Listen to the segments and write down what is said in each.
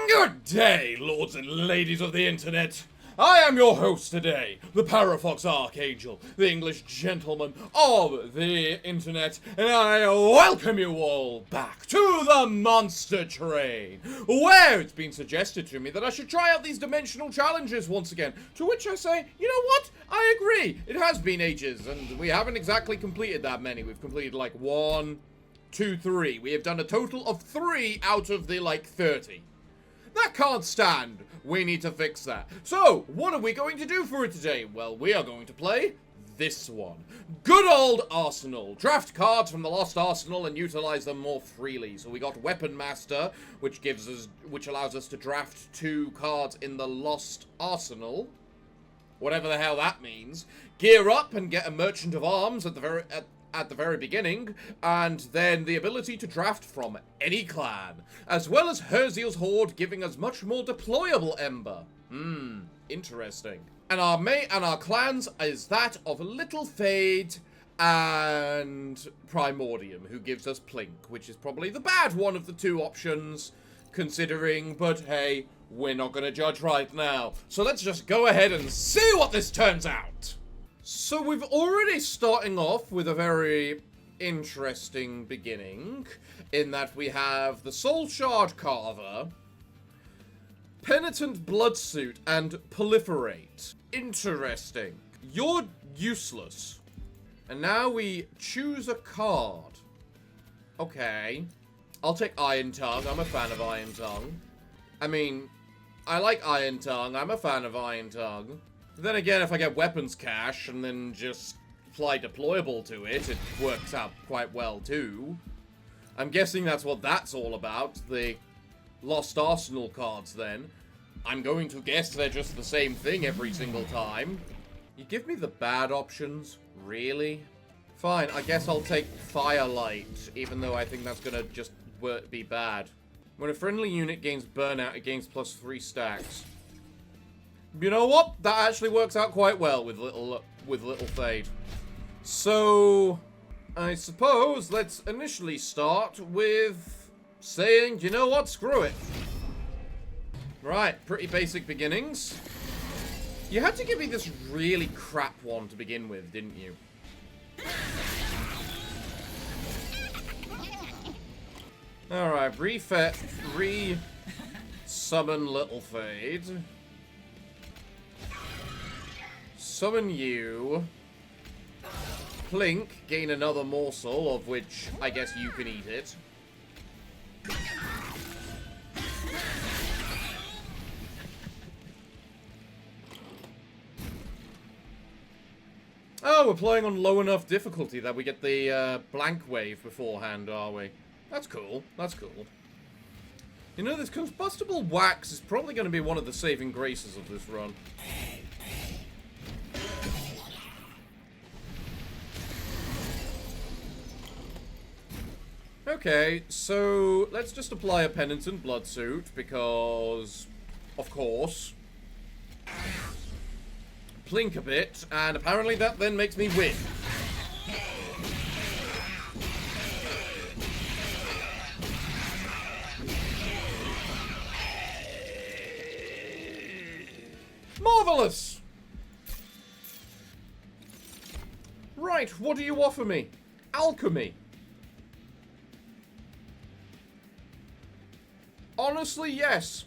Good day, lords and ladies of the internet. I am your host today, the Parafox Archangel, the English gentleman of the internet, and I welcome you all back to the Monster Train, where it's been suggested to me that I should try out these dimensional challenges once again, to which I say, you know what? I agree. It has been ages, and we haven't exactly completed that many. We've completed like 1, 2, 3. We have done a total of 3 out of the like 30. That can't stand. We need to fix that. So, what are we going to do for it today? Well, we are going to play this one. Good old Arsenal. Draft cards from the Lost Arsenal and utilize them more freely. So we got Weapon Master, which allows us to draft 2 cards in the Lost Arsenal. Whatever the hell that means. Gear up and get a Merchant of Arms at the very beginning, and then the ability to draft from any clan, as well as Herziel's Horde giving us much more deployable Ember. Interesting. And our clans is that of Little Fade and Primordium, who gives us Plink, which is probably the bad one of the 2 options, considering, but hey, we're not gonna judge right now. So let's just go ahead and see what this turns out. So we've already starting off with a very interesting beginning, in that we have the Soul Shard Carver, Penitent Bloodsuit, and Proliferate. Interesting. You're useless. And now we choose a card. Okay. I'll take Iron Tongue. I'm a fan of Iron Tongue. I mean, I like Iron Tongue. I'm a fan of Iron Tongue. Then again, if I get weapons cache and then just fly deployable to it, it works out quite well too. I'm guessing that's what that's all about, the Lost Arsenal cards then. I'm going to guess they're just the same thing every single time. You give me the bad options? Really? Fine, I guess I'll take Firelight, even though I think that's gonna just be bad. When a friendly unit gains burnout, it gains +3 stacks. You know what? That actually works out quite well with little Fade. So, I suppose let's initially start with saying, you know what? Screw it. Right, pretty basic beginnings. You had to give me this really crap one to begin with, didn't you? Alright, re-summon Little Fade. Summon you. Plink, gain another morsel, of which I guess you can eat it. Oh, we're playing on low enough difficulty that we get the blank wave beforehand, are we? That's cool. That's cool. You know, this combustible wax is probably going to be one of the saving graces of this run. Okay, so let's just apply a Penitent Bloodsuit, because, of course. Plink a bit, and apparently that then makes me win. Marvelous! Right, what do you offer me? Alchemy. Honestly, yes.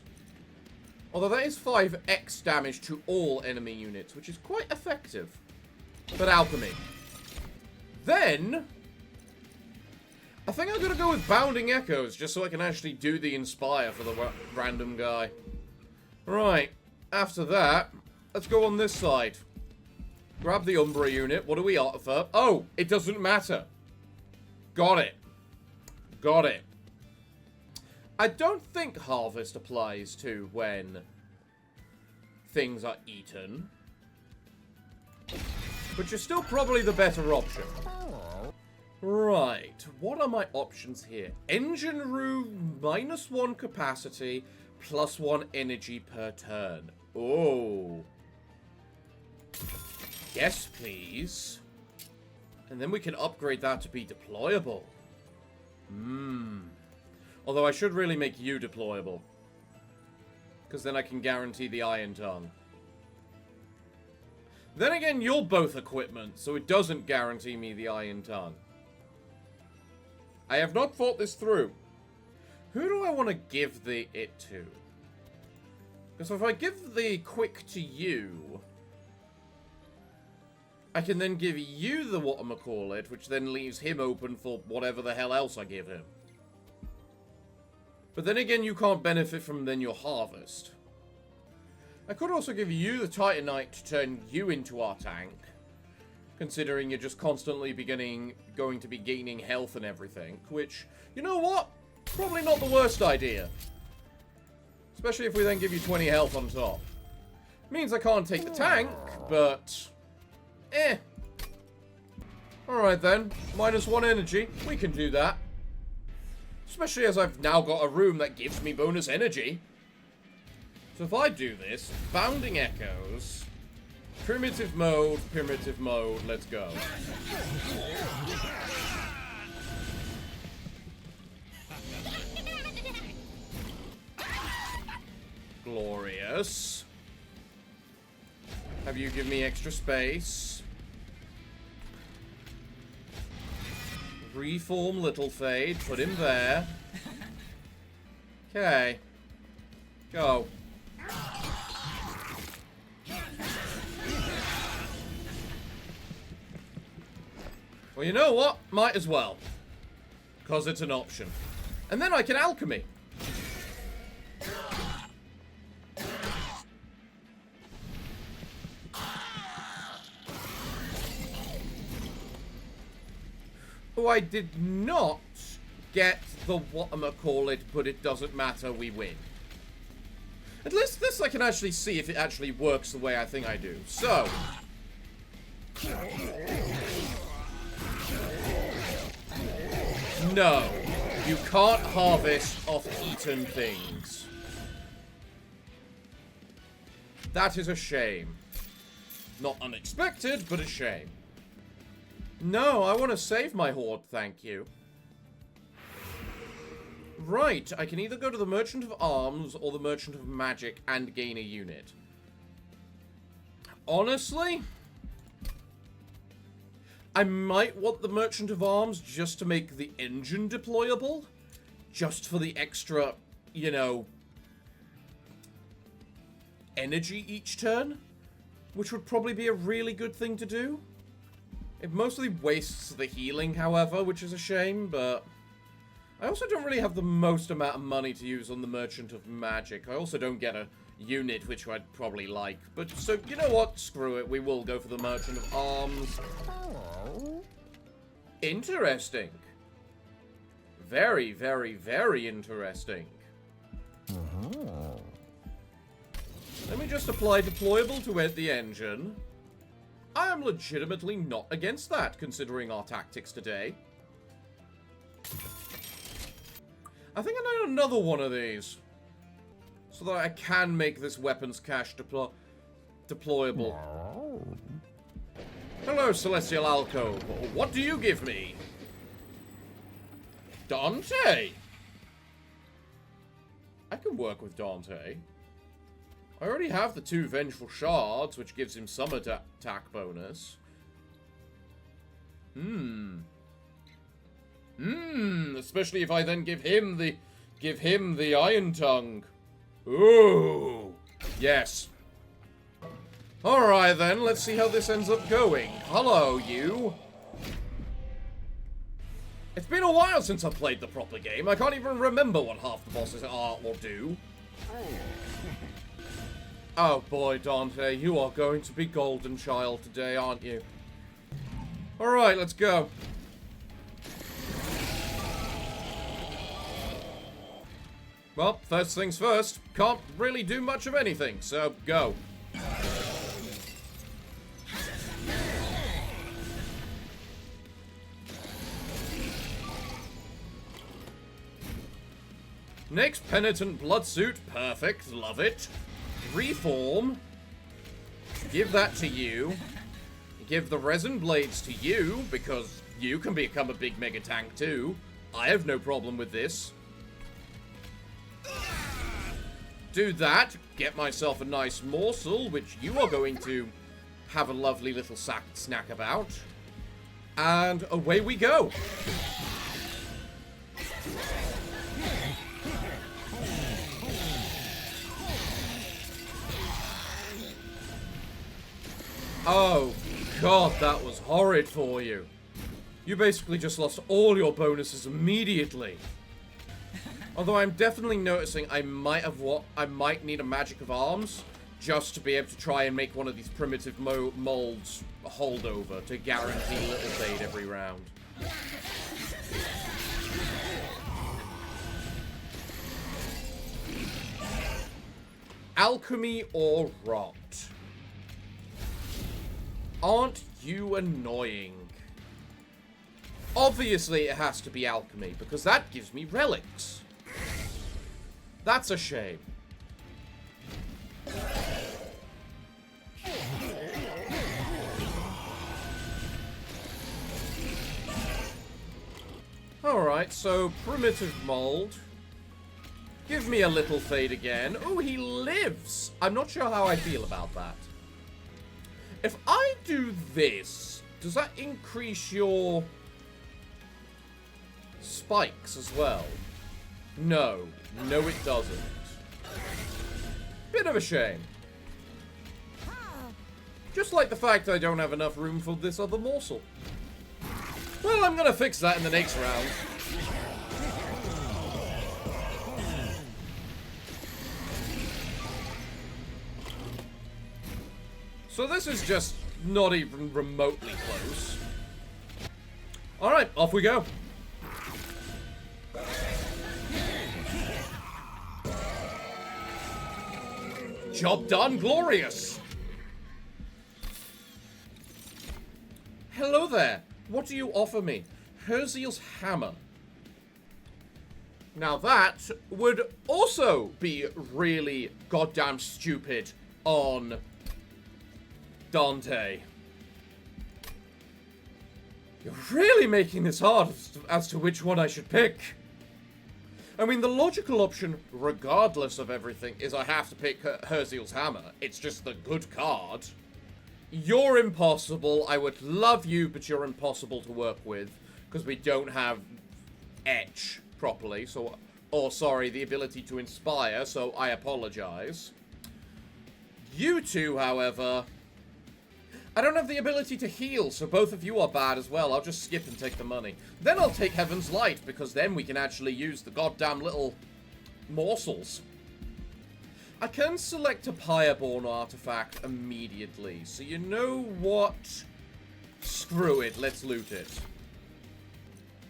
Although that is 5x damage to all enemy units, which is quite effective. But alchemy. Then, I think I'm gonna go with Bounding Echoes, just so I can actually do the Inspire for the random guy. Right, after that, let's go on this side. Grab the Umbra unit. What do we offer? Oh, it doesn't matter. Got it. Got it. I don't think Harvest applies to when things are eaten. But you're still probably the better option. Right, what are my options here? Engine room, -1 capacity, +1 energy per turn. Oh. Yes, please. And then we can upgrade that to be deployable. Although I should really make you deployable. Because then I can guarantee the Iron Tongue. Then again, you're both equipment, so it doesn't guarantee me the Iron Tongue. I have not thought this through. Who do I want to give it to? Because if I give the quick to you, I can then give you the whatchamacallit, which then leaves him open for whatever the hell else I give him. But then again, you can't benefit from then your harvest. I could also give you the Titanite to turn you into our tank. Considering you're just constantly going to be gaining health and everything. Which, you know what? Probably not the worst idea. Especially if we then give you 20 health on top. Means I can't take the tank, but... Alright then. -1 energy. We can do that. Especially as I've now got a room that gives me bonus energy. So if I do this, Bounding Echoes, primitive mode, let's go. Glorious. Have you give me extra space? Reform Little Fade, put him there. Okay. Go. Well, you know what? Might as well. Because it's an option. And then I can alchemy. Oh, I did not get the whatchamacallit, but it doesn't matter, we win. At least this I can actually see if it actually works the way I think I do. So. No. You can't harvest off eaten things. That is a shame. Not unexpected, but a shame. No, I want to save my horde, thank you. Right, I can either go to the Merchant of Arms or the Merchant of Magic and gain a unit. Honestly, I might want the Merchant of Arms just to make the engine deployable. Just for the extra, you know, energy each turn. Which would probably be a really good thing to do. It mostly wastes the healing, however, which is a shame, but... I also don't really have the most amount of money to use on the Merchant of Magic. I also don't get a unit, which I'd probably like. But, so, you know what? Screw it. We will go for the Merchant of Arms. Interesting. Very, very, very interesting. Let me just apply deployable to the engine. I am legitimately not against that, considering our tactics today. I think I need another one of these. So that I can make this weapons cache deployable. Hello, Celestial Alcove. What do you give me? Dante! I can work with Dante. I already have the 2 Vengeful Shards, which gives him some attack bonus. Especially if I then give him the Iron Tongue. Ooh. Yes. Alright then, let's see how this ends up going. Hello, you. It's been a while since I played the proper game. I can't even remember what half the bosses are or do. Oh boy, Dante, you are going to be golden child today, aren't you? Alright, let's go. Well, first things first, can't really do much of anything, so go. Next, Penitent Bloodsuit, perfect, love it. Reform. Give that to you. Give the Resin Blades to you, because you can become a big mega tank too. I have no problem with this. do that, get myself a nice morsel, which you are going to have a lovely little snack about. And away we go. Oh, God, that was horrid for you. You basically just lost all your bonuses immediately. Although I'm definitely noticing I might need a magic of arms just to be able to try and make one of these primitive molds holdover to guarantee little fade every round. Alchemy or rot? Aren't you annoying? Obviously it has to be alchemy, because that gives me relics. That's a shame. Alright, so primitive mold. Give me a little fade again. Oh, he lives! I'm not sure how I feel about that. If I do this, does that increase your spikes as well? No. No, it doesn't. Bit of a shame. Just like the fact I don't have enough room for this other morsel. Well, I'm gonna fix that in the next round. So this is just not even remotely close. Alright, off we go. Job done, glorious. Hello there. What do you offer me? Herziel's hammer. Now that would also be really goddamn stupid on Dante. You're really making this hard as to which one I should pick. I mean, the logical option, regardless of everything, is I have to pick Herziel's hammer. It's just the good card. You're impossible. I would love you, but you're impossible to work with. Because we don't have etch properly. So, or sorry, the ability to inspire, so I apologize. You two, however, I don't have the ability to heal, so both of you are bad as well. I'll just skip and take the money. Then I'll take Heaven's Light, because then we can actually use the goddamn little morsels. I can select a Pyreborn artifact immediately, so you know what? Screw it, let's loot it.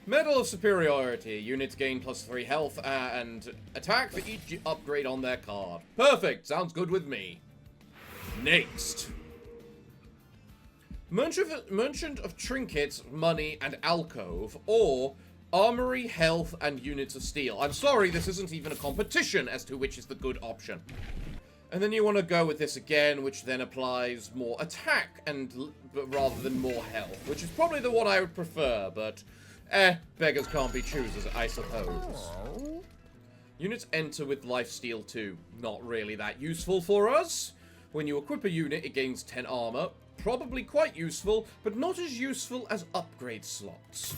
Medal of Superiority. Units gain +3 health and attack for each upgrade on their card. Perfect, sounds good with me. Next. Merchant of Trinkets, Money, and Alcove, or Armory, Health, and Units of Steel. I'm sorry, this isn't even a competition as to which is the good option. And then you want to go with this again, which then applies more attack rather than more health, which is probably the one I would prefer, but beggars can't be choosers, I suppose. Units enter with Lifesteal 2. Not really that useful for us. When you equip a unit, it gains 10 armor. Probably quite useful, but not as useful as upgrade slots.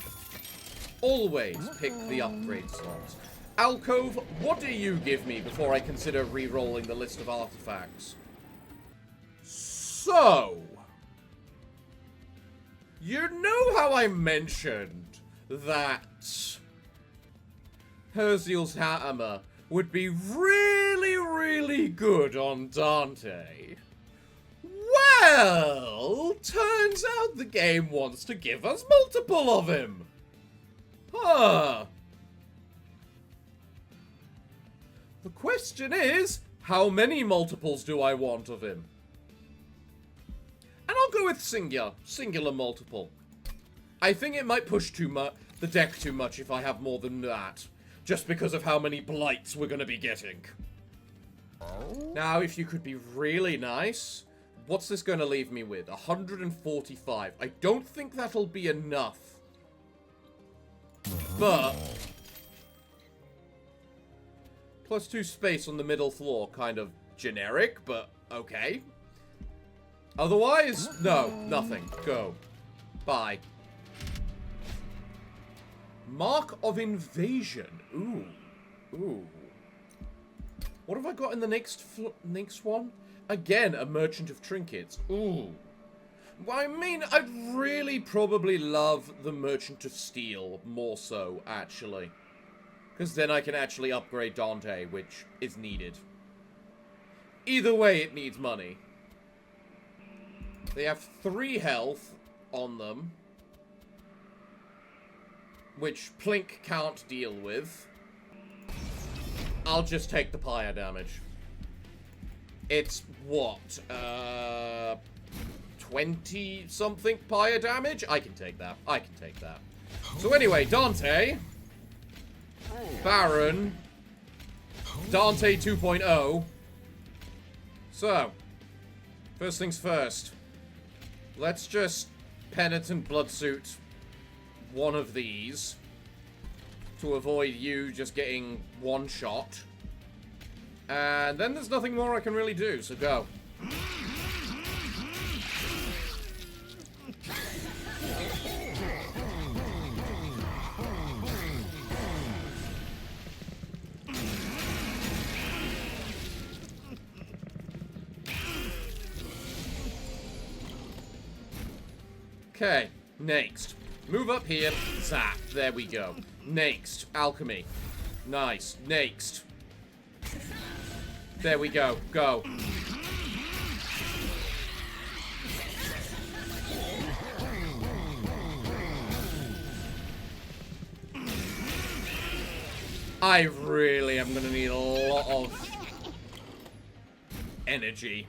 Always pick the upgrade slots. Alcove, what do you give me before I consider re-rolling the list of artifacts? So, you know how I mentioned that Herziel's hammer would be really, really good on Dante? Well, turns out the game wants to give us multiple of him. Huh. The question is, how many multiples do I want of him? And I'll go with singular multiple. I think it might push the deck too much if I have more than that, just because of how many blights we're going to be getting. Now, if you could be really nice, what's this going to leave me with? 145. I don't think that'll be enough. But +2 space on the middle floor. Kind of generic, but okay. Otherwise, no, nothing. Go. Bye. Mark of Invasion. Ooh. Ooh. What have I got in the next one? Again, a Merchant of Trinkets. Ooh. Well, I mean, I'd really probably love the Merchant of Steel more so, actually. Because then I can actually upgrade Dante, which is needed. Either way, it needs money. They have 3 health on them, which Plink can't deal with. I'll just take the pyre damage. It's, what, 20-something pyre damage? I can take that. I can take that. So anyway, Dante, Baron, Dante 2.0. So, first things first. Let's just Penitent Bloodsuit one of these to avoid you just getting one shot. And then there's nothing more I can really do, so go. Okay, next. Move up here. Zap. There we go. Next. Alchemy. Nice. Next. There we go. Go. I really am gonna need a lot of energy.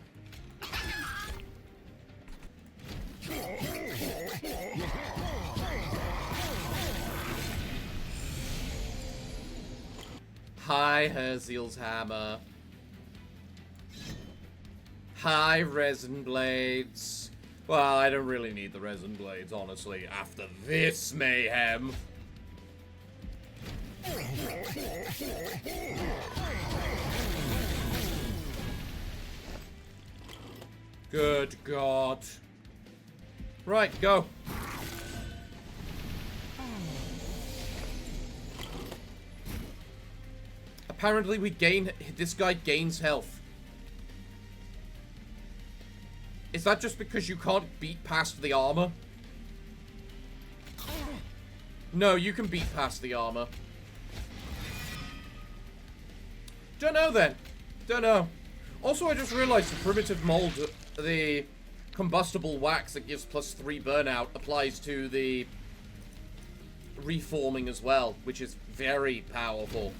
Hi, Herziel's hammer. Hi, resin blades. Well, I don't really need the resin blades, honestly, after this mayhem. Good God. Right, go. Apparently this guy gains health. Is that just because you can't beat past the armor? No, you can beat past the armor. Don't know then. Don't know. Also, I just realized the primitive mold, the combustible wax that gives +3 burnout applies to the reforming as well, which is very powerful.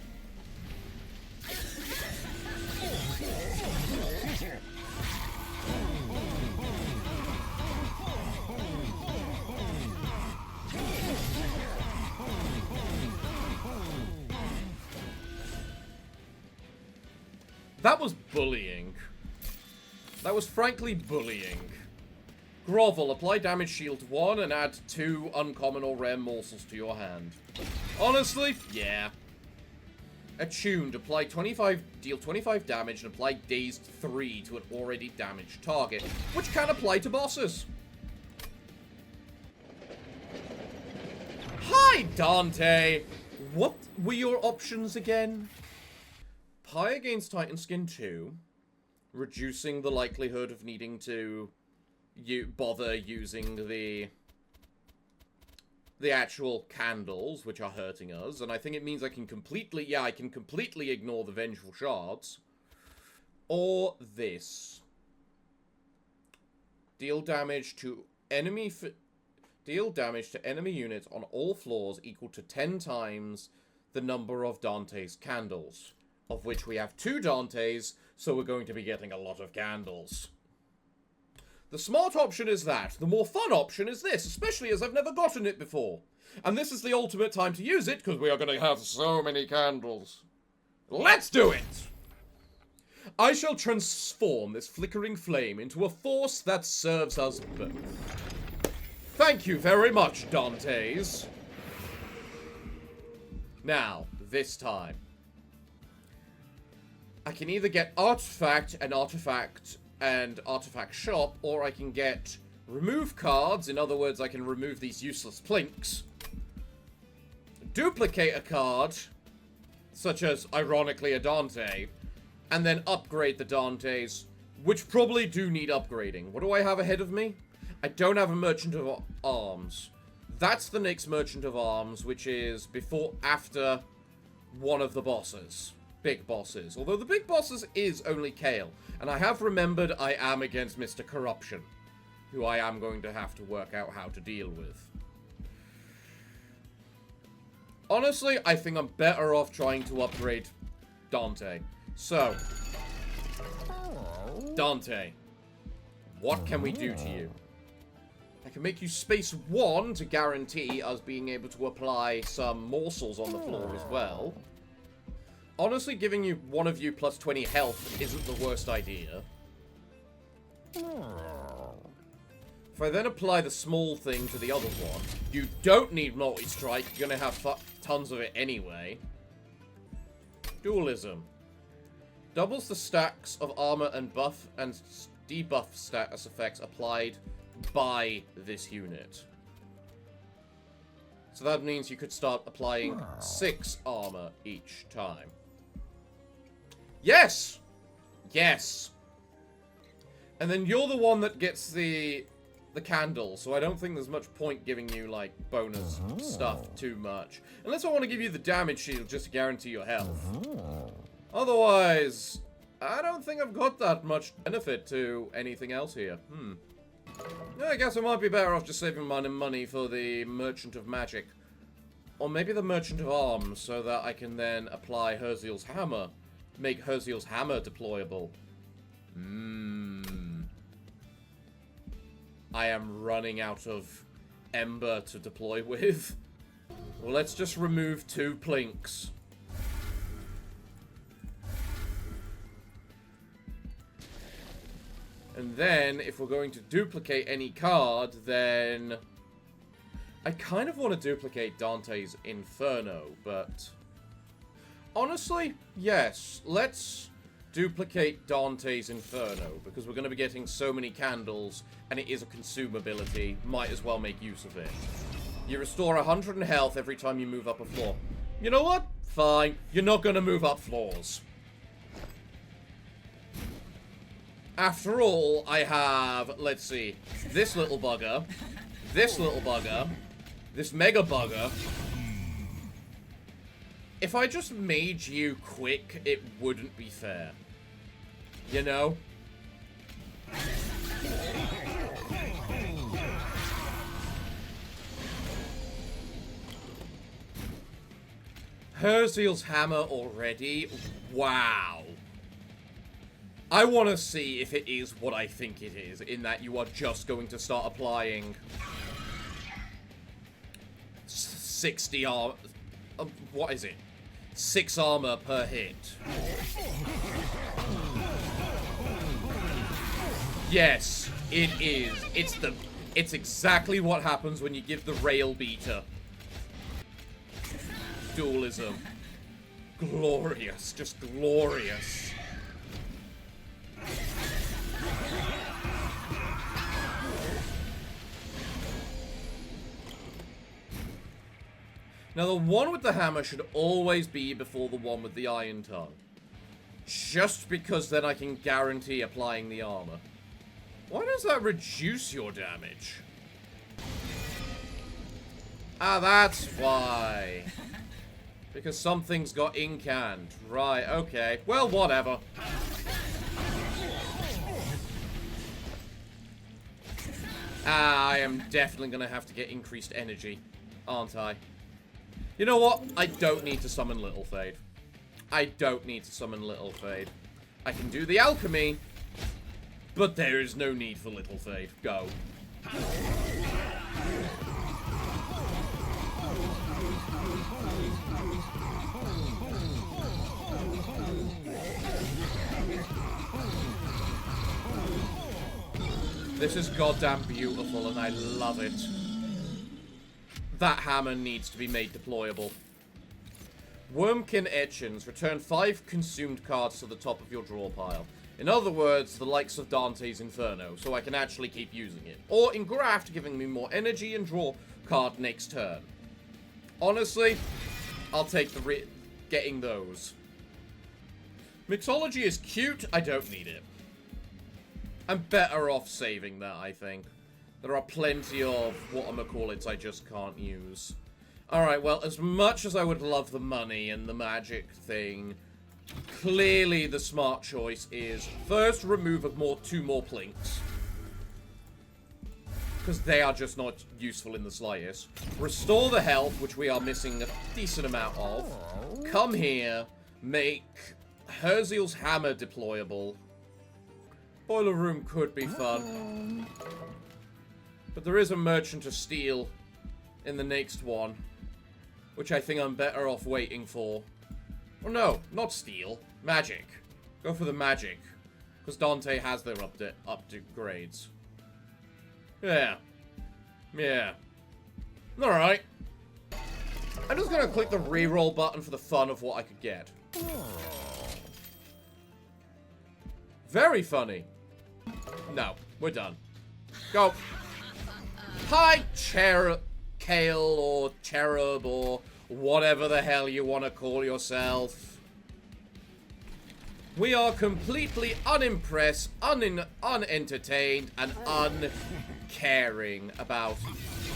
That was bullying. That was frankly bullying. Grovel, apply damage shield 1 and add 2 uncommon or rare morsels to your hand. Honestly, yeah. Attuned, deal 25 damage and apply dazed 3 to an already damaged target, which can apply to bosses. Hi, Dante! What were your options again? Pyre gains Titan Skin 2, reducing the likelihood of needing to bother using the actual candles, which are hurting us, and I think it means I can completely ignore the Vengeful Shards. Or this. Deal damage to enemy units on all floors equal to 10 times the number of Dante's candles. Of which we have 2 Dantes, so we're going to be getting a lot of candles. The smart option is that. The more fun option is this, especially as I've never gotten it before. And this is the ultimate time to use it, because we are going to have so many candles. Let's do it! I shall transform this flickering flame into a force that serves us both. Thank you very much, Dantes. Now, this time. I can either get Artifact and Artifact Shop, or I can get remove cards. In other words, I can remove these useless plinks. Duplicate a card, such as, ironically, a Dante, and then upgrade the Dantes, which probably do need upgrading. What do I have ahead of me? I don't have a Merchant of Arms. That's the next Merchant of Arms, which is after one of the bosses. Big bosses. Although the big bosses is only Kale. And I have remembered I am against Mr. Corruption, who I am going to have to work out how to deal with. Honestly, I think I'm better off trying to upgrade Dante. So, Dante, what can we do to you? I can make you space 1 to guarantee us being able to apply some morsels on the floor as well. Honestly, giving you one of you plus 20 health isn't the worst idea. If I then apply the small thing to the other one, you don't need multi-strike, you're gonna have tons of it anyway. Dualism. Doubles the stacks of armor and buff and debuff status effects applied by this unit. So that means you could start applying 6 armor each time. Yes! Yes! And then you're the one that gets the candle, so I don't think there's much point giving you, like, bonus stuff too much. Unless I want to give you the damage shield just to guarantee your health. Otherwise, I don't think I've got that much benefit to anything else here. Yeah, I guess I might be better off just saving money for the Merchant of Magic. Or maybe the Merchant of Arms, so that I can then apply Herziel's Hammer. Make Herziel's Hammer deployable. I am running out of Ember to deploy with. Well, let's just remove 2 plinks. And then, if we're going to duplicate any card, then I kind of want to duplicate Dante's Inferno, but honestly, yes, let's duplicate Dante's Inferno, because we're going to be getting so many candles, and it is a consumability. Might as well make use of it. You restore 100 in health every time you move up a floor. You know what? Fine. You're not going to move up floors. After all, I have, let's see, this little bugger, this little bugger, this mega bugger. If I just made you quick, it wouldn't be fair. You know? Herziel's Hammer already? Wow. I want to see if it is what I think it is, in that you are just going to start applying 60 armor. What is it? 6 armor per hit. Yes, it is. It's exactly what happens when you give the rail beater. Dualism. Glorious. Just glorious. Now, the one with the hammer should always be before the one with the iron tongue. Just because then I can guarantee applying the armor. Why does that reduce your damage? Ah, that's why. Because something's got incanned. Right, okay. Well, whatever. I am definitely going to have to get increased energy, aren't I? You know what? I don't need to summon Little Fade. I don't need to summon Little Fade. I can do the alchemy, but there is no need for Little Fade. Go. This is goddamn beautiful, and I love it. That hammer needs to be made deployable. Wormkin Etchings. Return 5 consumed cards to the top of your draw pile. In other words, the likes of Dante's Inferno, so I can actually keep using it. Or Engraft, giving me more energy and draw card next turn. Honestly, I'll take the getting those. Mixology is cute, I don't need it. I'm better off saving that, I think. There are plenty of whatchamacallits I just can't use. Alright, well, as much as I would love the money and the magic thing, clearly the smart choice is first remove 2 more plinks. Because they are just not useful in the slightest. Restore the health, which we are missing a decent amount of. Come here, make Herziel's hammer deployable. Boiler room could be fun. But there is a Merchant of Steel in the next one, which I think I'm better off waiting for. Oh no, not steel. Magic. Go for the magic. Because Dante has their upgrades. Yeah. Yeah. Alright. I'm just gonna click the reroll button for the fun of what I could get. Very funny. No, we're done. Go. Hi, Kale or Cherub or whatever the hell you want to call yourself. We are completely unimpressed, unentertained, and uncaring about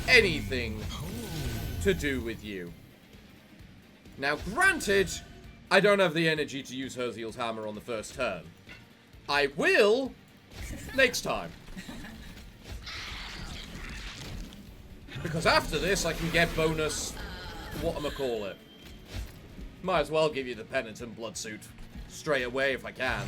anything to do with you. Now, granted, I don't have the energy to use Herziel's hammer on the first turn. I will next time. Because after this, I can get bonus whatchamacallit. Might as well give you the Penitent Blood Suit straight away if I can.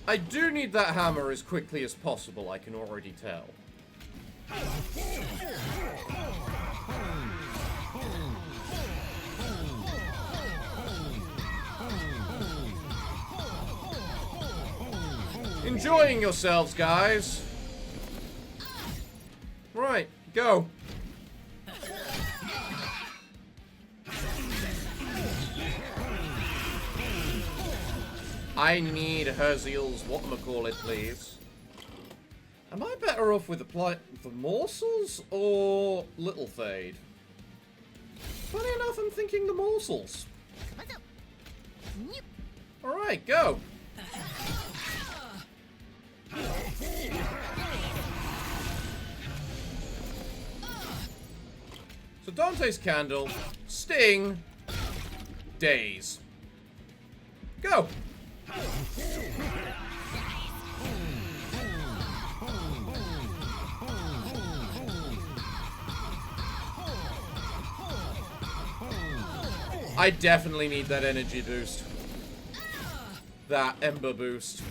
I do need that hammer as quickly as possible, I can already tell. Enjoying yourselves, guys. Right, go. I need Herziel's whatchamacallit, please. Am I better off with the morsels or Little Fade? Funny enough, I'm thinking the morsels. Alright, go. So Dante's Candle, Sting, Daze. Go! I definitely need that energy boost. That ember boost.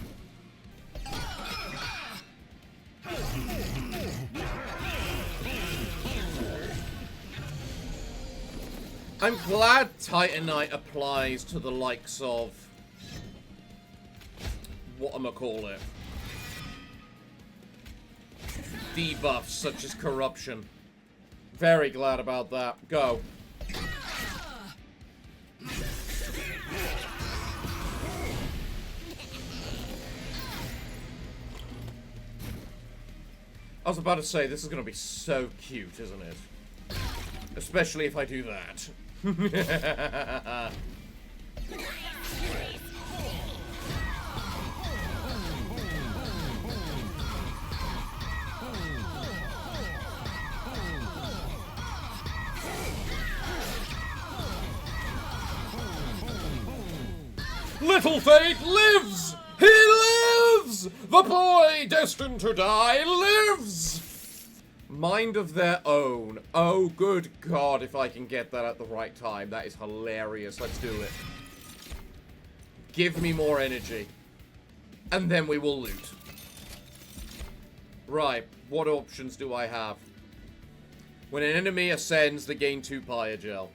I'm glad Titanite applies to the likes of whatchamacallit. Debuffs such as corruption. Very glad about that. Go. I was about to say, this is going to be so cute, isn't it? Especially if I do that. Little Fate lives! He lives! The boy destined to die lives! Mind of their own. Oh, good God, if I can get that at the right time. That is hilarious. Let's do it. Give me more energy. And then we will loot. Right, what options do I have? When an enemy ascends, they gain 2 Pyre Gel.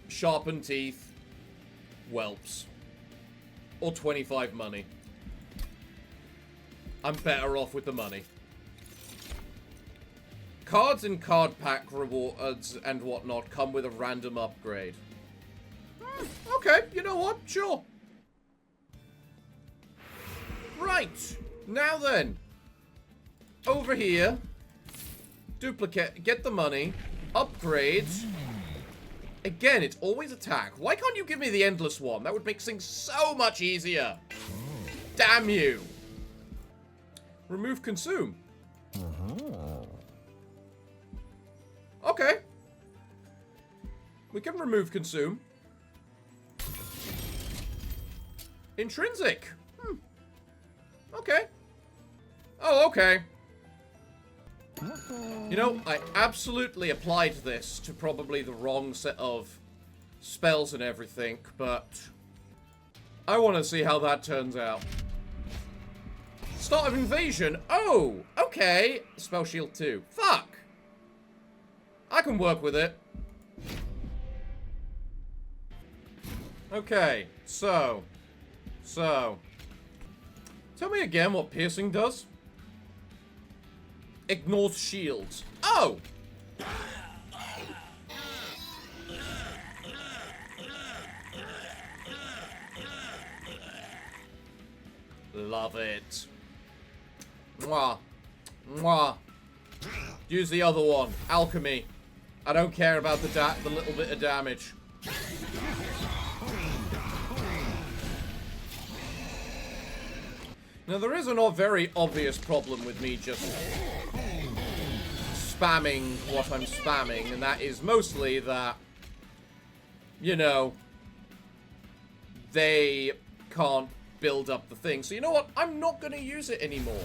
Sharpened Teeth. Whelps. or 25 money. I'm better off with the money. Cards and card pack rewards and whatnot come with a random upgrade. Okay, you know what? Sure. Right. Now then. Over here. Duplicate. Get the money. Upgrades. Again, it's always attack. Why can't you give me the endless one? That would make things so much easier. Damn you. Remove consume. Okay. We can remove consume. Intrinsic. Okay. Oh, okay. You know, I absolutely applied this to probably the wrong set of spells and everything, but I want to see how that turns out. Start of invasion. Oh, okay. Spell shield 2. Fuck. I can work with it. Okay, so. Tell me again what piercing does. Ignores shields. Oh! Love it. Mwah. Mwah. Use the other one. Alchemy. I don't care about the little bit of damage. Now, there is a very obvious problem with me just spamming what I'm spamming, and that is mostly that, you know, they can't build up the thing. So, you know what? I'm not going to use it anymore.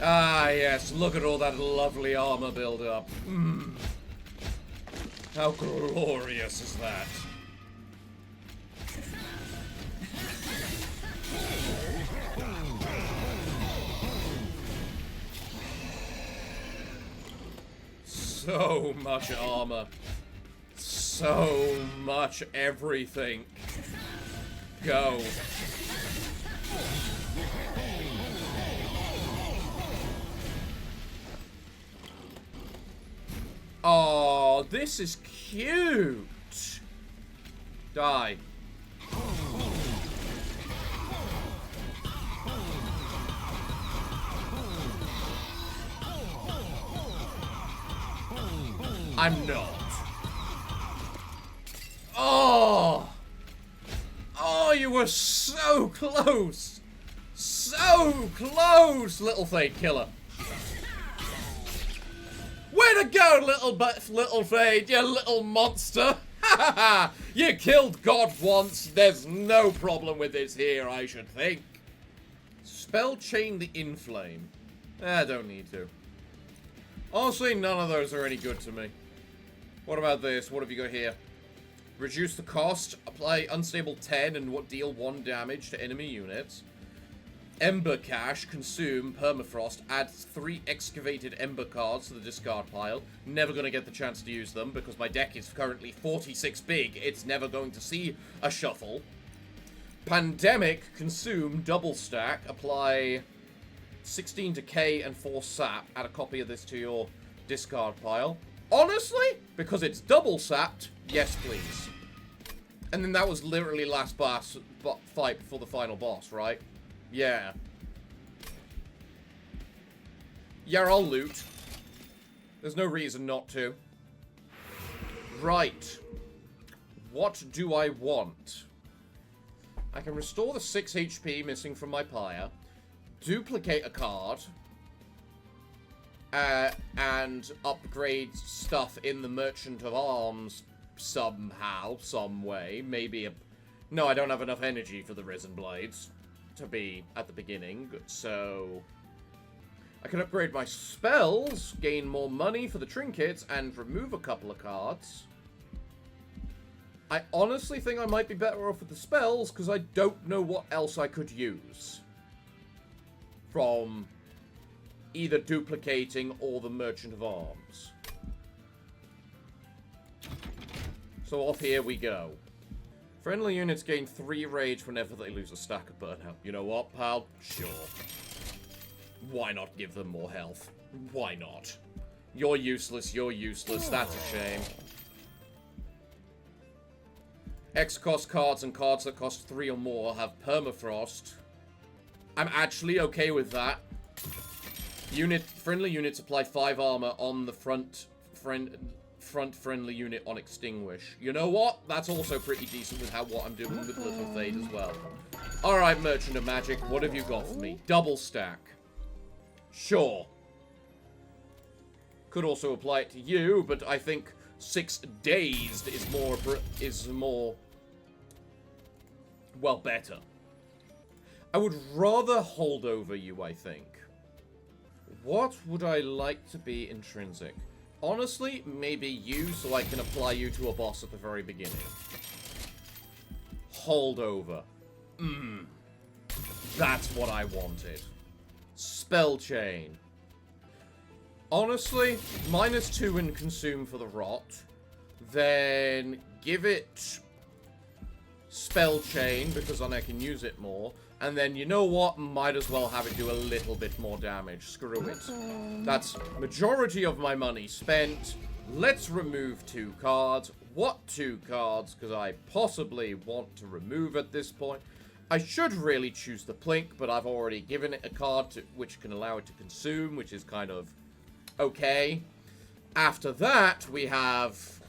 Ah, yes. Look at all that lovely armor build-up. How glorious is that? So much armor. So much everything. Go. Oh, this is cute. Die. I'm not. Oh! Oh, you were so close! So close, little Fade Killer. Way to go, little Fade, you little monster! Ha ha ha! You killed God once, there's no problem with this here, I should think. Spell Chain the Inflame. I don't need to. Honestly, none of those are any good to me. What about this? What have you got here? Reduce the cost, apply unstable 10 and deal 1 damage to enemy units. Ember Cache, consume, permafrost, add 3 excavated ember cards to the discard pile. Never going to get the chance to use them because my deck is currently 46 big. It's never going to see a shuffle. Pandemic, consume, double stack, apply 16 decay and 4 sap. Add a copy of this to your discard pile. Honestly, because it's double sapped, yes please. And then that was literally last fight before the final boss, right? Yeah. Yeah, I'll loot. There's no reason not to. Right. What do I want? I can restore the 6 HP missing from my pyre. Duplicate a card. And upgrade stuff in the Merchant of Arms somehow, some way. Maybe a... No, I don't have enough energy for the Risen Blades to be at the beginning, so... I can upgrade my spells, gain more money for the trinkets, and remove a couple of cards. I honestly think I might be better off with the spells, because I don't know what else I could use from either duplicating or the Merchant of Arms. So off here we go. Friendly units gain 3 rage whenever they lose a stack of burnout. You know what, pal? Sure. Why not give them more health? Why not? You're useless, that's a shame. X-cost cards and cards that cost 3 or more have permafrost. I'm actually okay with that. Friendly units apply 5 armor on the front friendly unit on extinguish. You know what? That's also pretty decent with what I'm doing with Little Fade as well. Alright, Merchant of Magic, what have you got for me? Double stack. Sure. Could also apply it to you, but I think 6 dazed is more well, better. I would rather hold over you, I think. What would I like to be intrinsic? Honestly, maybe you, so I can apply you to a boss at the very beginning. Hold over. That's what I wanted. Spell chain. Honestly, -2 in consume for the rot. Then give it spell chain, because then I can use it more. And then, you know what? Might as well have it do a little bit more damage. Screw it. That's majority of my money spent. Let's remove 2 cards. What 2 cards? Because I possibly want to remove at this point. I should really choose the Plink, but I've already given it a card which can allow it to consume, which is kind of okay. After that, we have...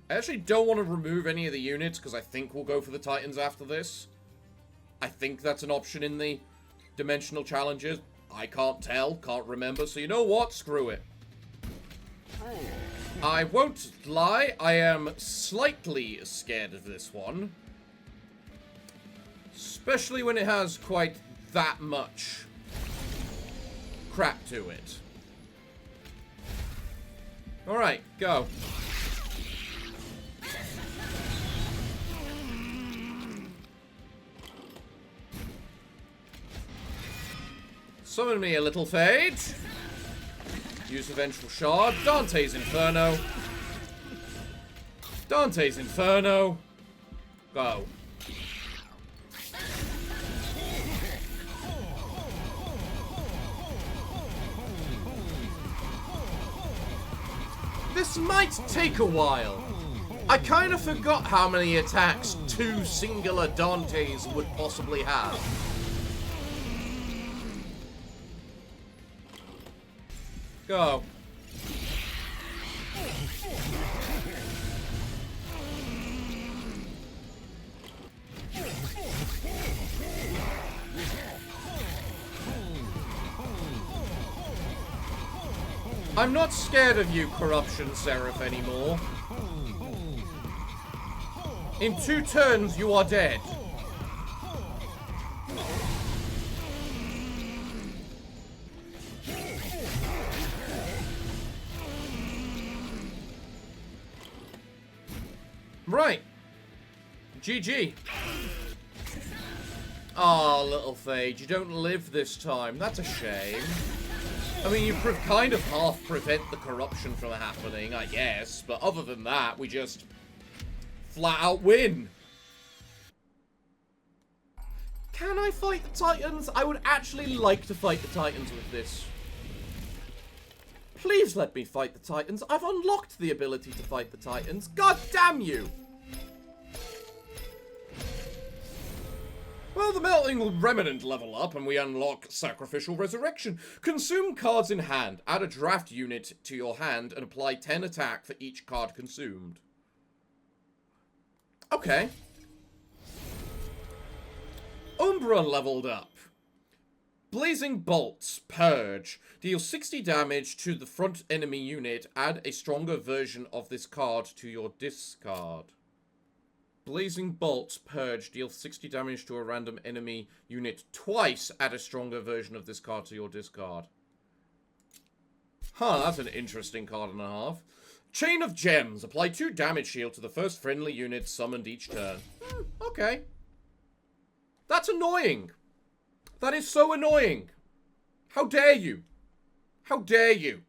I actually don't want to remove any of the units, because I think we'll go for the Titans after this. I think that's an option in the dimensional challenges. I can't tell, can't remember, so you know what? Screw it. I won't lie, I am slightly scared of this one. Especially when it has quite that much crap to it. Alright, go. Summon me a Little Fade. Use the Vengeful Shard. Dante's Inferno. Dante's Inferno. Go. This might take a while. I kind of forgot how many attacks 2 singular Dantes would possibly have. Go. I'm not scared of you, Corruption Seraph, anymore. In 2 turns, you are dead. Right. GG. Aw, Little Fade, you don't live this time. That's a shame. I mean, you kind of half prevent the corruption from happening, I guess. But other than that, we just flat out win. Can I fight the Titans? I would actually like to fight the Titans with this. Please let me fight the Titans. I've unlocked the ability to fight the Titans. God damn you! Well, the Melting Remnant level up, and we unlock Sacrificial Resurrection. Consume cards in hand. Add a draft unit to your hand and apply 10 attack for each card consumed. Okay. Umbra leveled up. Blazing Bolts. Purge. Deal 60 damage to the front enemy unit. Add a stronger version of this card to your discard. Blazing Bolts, Purge, deal 60 damage to a random enemy unit twice. Add a stronger version of this card to your discard. Huh, that's an interesting card and a half. Chain of Gems, apply 2 damage shield to the first friendly unit summoned each turn. Okay. That's annoying. That is so annoying. How dare you? How dare you?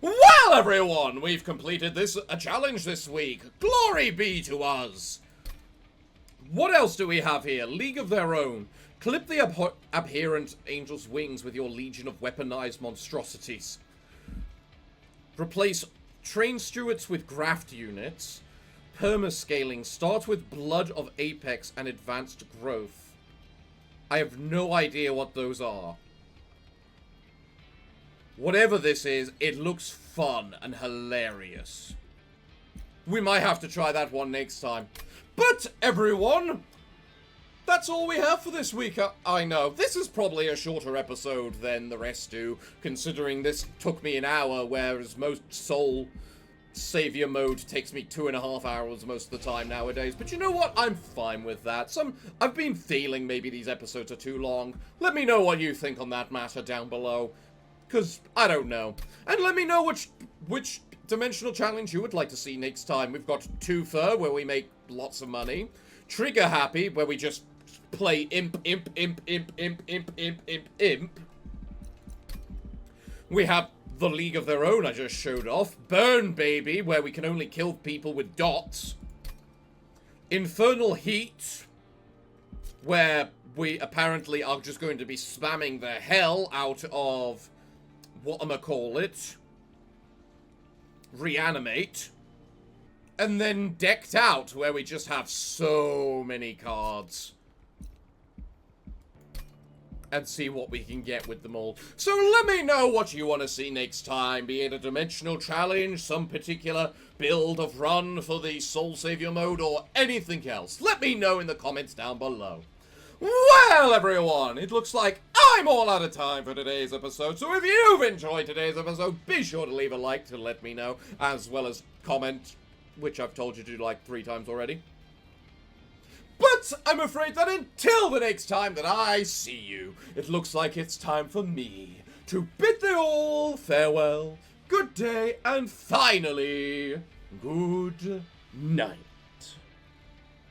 Well, everyone, we've completed a challenge this week. Glory be to us. What else do we have here? League of Their Own. Clip the abhorrent angel's wings with your legion of weaponized monstrosities. Replace train stewards with graft units. Permascaling. Start with Blood of Apex and Advanced Growth. I have no idea what those are. Whatever this is, it looks fun and hilarious. We might have to try that one next time. But, everyone, that's all we have for this week. I know, this is probably a shorter episode than the rest do, considering this took me an hour, whereas most Soul Savior mode takes me 2.5 hours most of the time nowadays. But you know what? I'm fine with that. I've been feeling maybe these episodes are too long. Let me know what you think on that matter down below. Because, I don't know. And let me know which dimensional challenge you would like to see next time. We've got Twofer, where we make lots of money. Trigger Happy, where we just play imp. We have the League of Their Own I just showed off. Burn Baby, where we can only kill people with dots. Infernal Heat, where we apparently are just going to be spamming the hell out of whatchamacallit, Reanimate, and then Decked Out, where we just have so many cards, and see what we can get with them all. So let me know what you want to see next time, be it a dimensional challenge, some particular build of run for the Soul Savior mode, or anything else. Let me know in the comments down below. Well, everyone, it looks like I'm all out of time for today's episode, so if you've enjoyed today's episode, be sure to leave a like to let me know, as well as comment, which I've told you to do like 3 times already. But I'm afraid that until the next time that I see you, it looks like it's time for me to bid thee all farewell, good day, and finally, good night.